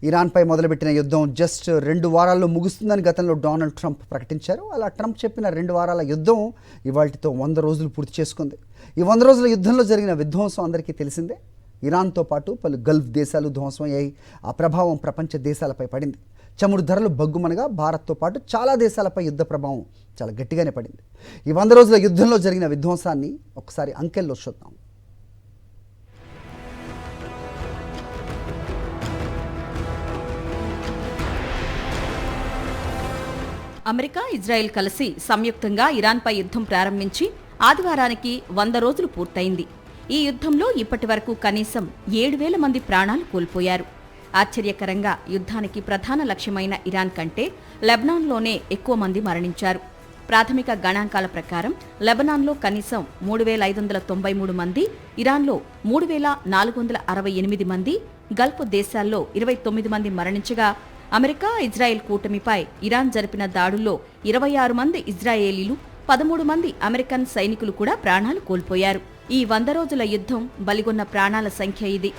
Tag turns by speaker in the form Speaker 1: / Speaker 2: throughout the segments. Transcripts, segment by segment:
Speaker 1: ఇరాన్పై మొదలుపెట్టిన యుద్ధం జస్ట్ 2 వారాల్లో ముగుస్తుందని గతంలో డొనాల్డ్ ట్రంప్ ప్రకటించారు. అలా ట్రంప్ చెప్పిన 2 వారాల యుద్ధం ఇవాళ్టితో 100 రోజులు పూర్తి చేసుకుంది. ఈ 100 రోజుల యుద్ధంలో జరిగిన విధ్వంసం అందరికీ తెలిసిందే. ఇరాన్తో పాటు పలు గల్ఫ్ దేశాలు ధ్వంసమయ్యాయి. ఆ ప్రభావం ప్రపంచ దేశాలపై పడింది. చమురు ధరలు బగ్గుమనగా భారత్తో పాటు చాలా దేశాలపై యుద్ధ ప్రభావం చాలా గట్టిగానే పడింది. ఈ 100 రోజుల యుద్ధంలో జరిగిన విధ్వంసాన్ని ఒకసారి అంకెల్లో చూద్దాం.
Speaker 2: అమెరికా, ఇజ్రాయెల్ కలిసి సంయుక్తంగా ఇరాన్పై యుద్ధం ప్రారంభించి ఆదివారానికి 100 రోజులు పూర్తయింది. ఈ యుద్ధంలో ఇప్పటి వరకు కనీసం 7,000 మంది ప్రాణాలు కోల్పోయారు. ఆశ్చర్యకరంగా యుద్ధానికి ప్రధాన లక్ష్యమైన ఇరాన్ కంటే లెబనాన్లోనే ఎక్కువ మంది మరణించారు. ప్రాథమిక గణాంకాల ప్రకారం లెబనాన్లో కనీసం 3,593 మంది, ఇరాన్లో 3,468 మంది, గల్ఫ్ దేశాల్లో 29 మంది మరణించగా అమెరికా, ఇజ్రాయెల్ కూటమిపై ఇరాన్ జరిపిన దాడుల్లో 26 మంది ఇజ్రాయేలీలు, 13 మంది అమెరికన్ సైనికులు కూడా ప్రాణాలు కోల్పోయారు. ఈ 100 రోజుల యుద్ధం బలిగొన్న ప్రాణాల సంఖ్య ఇది.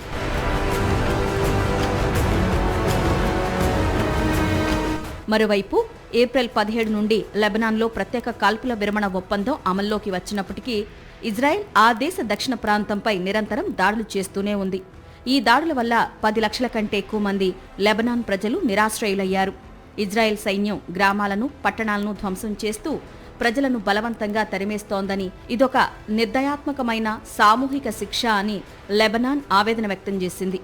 Speaker 2: మరోవైపు ఏప్రిల్ 17 నుండి లెబనాన్లో ప్రత్యేక కాల్పుల విరమణ ఒప్పందం అమల్లోకి వచ్చినప్పటికీ ఇజ్రాయెల్ ఆ దేశ దక్షిణ ప్రాంతంపై నిరంతరం దాడులు చేస్తూనే ఉంది. ఈ దాడుల వల్ల 10 లక్షల కంటే ఎక్కువ మంది లెబనాన్ ప్రజలు నిరాశ్రయులయ్యారు. ఇజ్రాయెల్ సైన్యం గ్రామాలను, పట్టణాలను ధ్వంసం చేస్తూ ప్రజలను బలవంతంగా తరిమేస్తోందని, ఇదొక నిర్దయాత్మకమైన సామూహిక శిక్ష అని లెబనాన్ ఆవేదన వ్యక్తం చేసింది.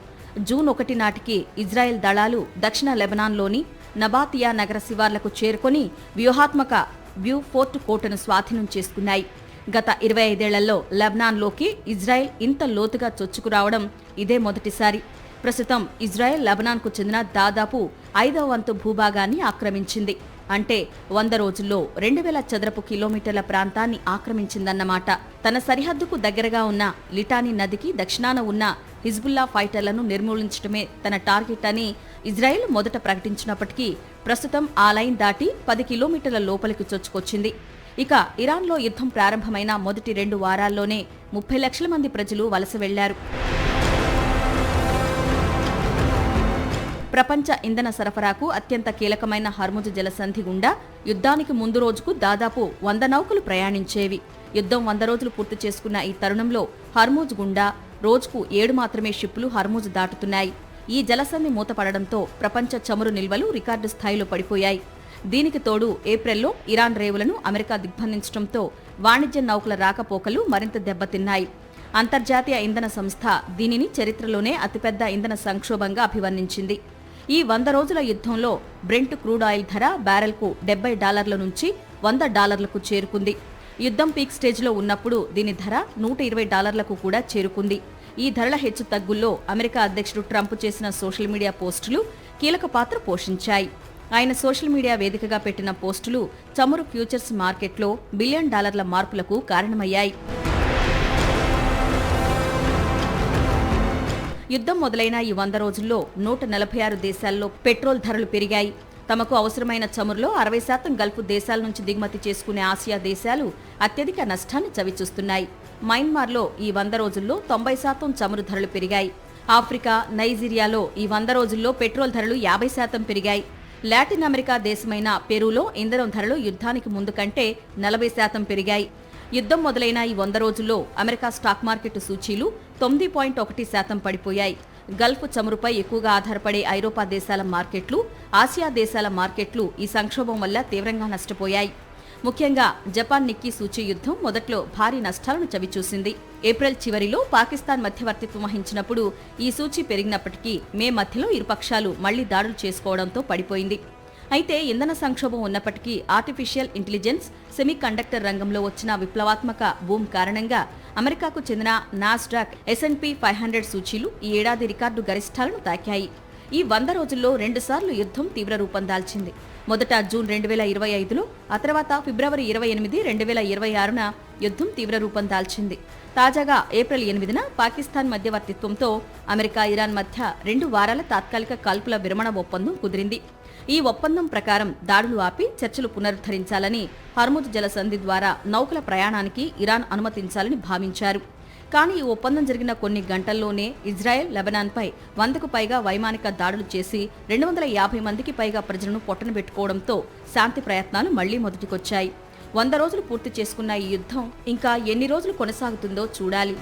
Speaker 2: జూన్ 1 నాటికి ఇజ్రాయెల్ దళాలు దక్షిణ లెబనాన్లోని నబాతియా నగర శివార్లకు చేరుకొని వ్యూహాత్మక వ్యూ ఫోర్ట్ కోటను స్వాధీనం చేసుకున్నాయి. గత 25 ఏళ్లలో లెబనాన్లోకి ఇజ్రాయెల్ ఇంత లోతుగా చొచ్చుకురావడం ఇదే మొదటిసారి. ప్రస్తుతం ఇజ్రాయెల్ లెబనాన్కు చెందిన దాదాపు 5వ వంతు భూభాగాన్ని ఆక్రమించింది. అంటే 100 రోజుల్లో 2,000 చదరపు కిలోమీటర్ల ప్రాంతాన్ని ఆక్రమించిందన్నమాట. తన సరిహద్దుకు దగ్గరగా ఉన్న లిటానీ నదికి దక్షిణాన ఉన్న హిజ్బుల్లా ఫైటర్లను నిర్మూలించడమే తన టార్గెట్ అని ఇజ్రాయెల్ మొదట ప్రకటించినప్పటికీ ప్రస్తుతం ఆ లైన్ దాటి 10 కిలోమీటర్ల లోపలికి చొచ్చుకొచ్చింది. ఇక ఇరాన్లో యుద్ధం ప్రారంభమైన మొదటి 2 వారాల్లోనే 30 లక్షల మంది ప్రజలు వలస వెళ్లారు. ప్రపంచ ఇంధన సరఫరాకు అత్యంత కీలకమైన హర్ముజ్ జలసంధి గుండా యుద్ధానికి ముందు రోజుకు దాదాపు 100 నౌకలు ప్రయాణించేవి. యుద్ధం 100 రోజులు పూర్తి చేసుకున్న ఈ తరుణంలో హర్ముజ్ గుండా రోజుకు 7 మాత్రమే షిప్పులు హర్ముజ్ దాటుతున్నాయి. ఈ జలసంధి మూతపడడంతో ప్రపంచ చమురు నిల్వలు రికార్డు స్థాయిలో పడిపోయాయి. దీనికి తోడు ఏప్రిల్లో ఇరాన్ రేవులను అమెరికా దిగ్బంధించడంతో వాణిజ్య నౌకల రాకపోకలు మరింత దెబ్బతిన్నాయి. అంతర్జాతీయ ఇంధన సంస్థ దీనిని చరిత్రలోనే అతిపెద్ద ఇంధన సంక్షోభంగా అభివర్ణించింది. ఈ 100 రోజుల యుద్ధంలో బ్రెంట్ క్రూడ్ ఆయిల్ ధర బ్యారెల్కు $70 నుంచి $100లకు చేరుకుంది. యుద్ధం పీక్ స్టేజ్లో ఉన్నప్పుడు దీని ధర $120లకు కూడా చేరుకుంది. ఈ ధరల హెచ్చు తగ్గుల్లో అమెరికా అధ్యక్షుడు ట్రంప్ చేసిన సోషల్ మీడియా పోస్టులు కీలక పాత్ర పోషించాయి. ఆయన సోషల్ మీడియా వేదికగా పెట్టిన పోస్టులు చమురు ఫ్యూచర్స్ మార్కెట్లో $1 బిలియన్ మార్పులకు కారణమయ్యాయి. యుద్ధం మొదలైన ఈ 100 రోజుల్లో 146 దేశాల్లో పెట్రోల్ ధరలు పెరిగాయి. తమకు అవసరమైన చమురులో 60% గల్ఫ్ దేశాల నుంచి దిగుమతి చేసుకునే ఆసియా దేశాలు అత్యధిక నష్టాన్ని చవిచూస్తున్నాయి. మయన్మార్లో ఈ 100 రోజుల్లో 90% చమురు ధరలు పెరిగాయి. ఆఫ్రికా, నైజీరియాలో ఈ 100 రోజుల్లో పెట్రోల్ ధరలు 50% పెరిగాయి. లాటిన్ అమెరికా దేశమైన పెరూలో ఇంధనం ధరలు యుద్ధానికి ముందు కంటే 40% పెరిగాయి. యుద్ధం మొదలైన ఈ 100 రోజుల్లో అమెరికా స్టాక్ మార్కెట్ సూచీలు 9.1% పడిపోయాయి. గల్ఫ్ చమురుపై ఎక్కువగా ఆధారపడే ఐరోపా దేశాల మార్కెట్లు, ఆసియా దేశాల మార్కెట్లు ఈ సంక్షోభం వల్ల తీవ్రంగా నష్టపోయాయి. ముఖ్యంగా జపాన్ నిక్కీ సూచీ యుద్ధం మొదట్లో భారీ నష్టాలను చవిచూసింది. ఏప్రిల్ చివరిలో పాకిస్తాన్ మధ్యవర్తిత్వం వహించినప్పుడు ఈ సూచీ పెరిగినప్పటికీ మే మధ్యలో ఇరుపక్షాలు మళ్లీ దాడులు చేసుకోవడంతో పడిపోయింది. అయితే ఇంధన సంక్షోభం ఉన్నప్పటికీ ఆర్టిఫిషియల్ ఇంటెలిజెన్స్, సెమీ కండక్టర్ రంగంలో వచ్చిన విప్లవాత్మక బూమ్ కారణంగా అమెరికాకు చెందిన నాస్డాక్, S&P 500 సూచీలు ఈ ఏడాది రికార్డు గరిష్టాలను తాకాయి. ఈ 100 రోజుల్లో 2 సార్లు యుద్ధం తీవ్ర రూపం దాల్చింది. మొదట జూన్ 2025లో, ఆ తర్వాత ఫిబ్రవరి 28, 2026న యుద్ధం తీవ్ర రూపం దాల్చింది. తాజాగా ఏప్రిల్ 8న పాకిస్తాన్ మధ్యవర్తిత్వంతో అమెరికా, ఇరాన్ మధ్య 2 వారాల తాత్కాలిక కాల్పుల విరమణ ఒప్పందం కుదిరింది. ఈ ఒప్పందం ప్రకారం దాడులు ఆపి చర్చలు పునరుద్ధరించాలని, హర్ముజ్ జలసంధి ద్వారా నౌకల ప్రయాణానికి ఇరాన్ అనుమతించాలని భావించారు. కానీ ఈ ఒప్పందం జరిగిన కొన్ని గంటల్లోనే ఇజ్రాయెల్ లెబనాన్పై 100కు పైగా వైమానిక దాడులు చేసి 250 మందికి పైగా ప్రజలను పొట్టనబెట్టుకోవడంతో శాంతి ప్రయత్నాలు మళ్లీ మొదటికొచ్చాయి. 100 రోజులు పూర్తి చేసుకున్న ఈ యుద్ధం ఇంకా ఎన్ని రోజులు కొనసాగుతుందో చూడాలి.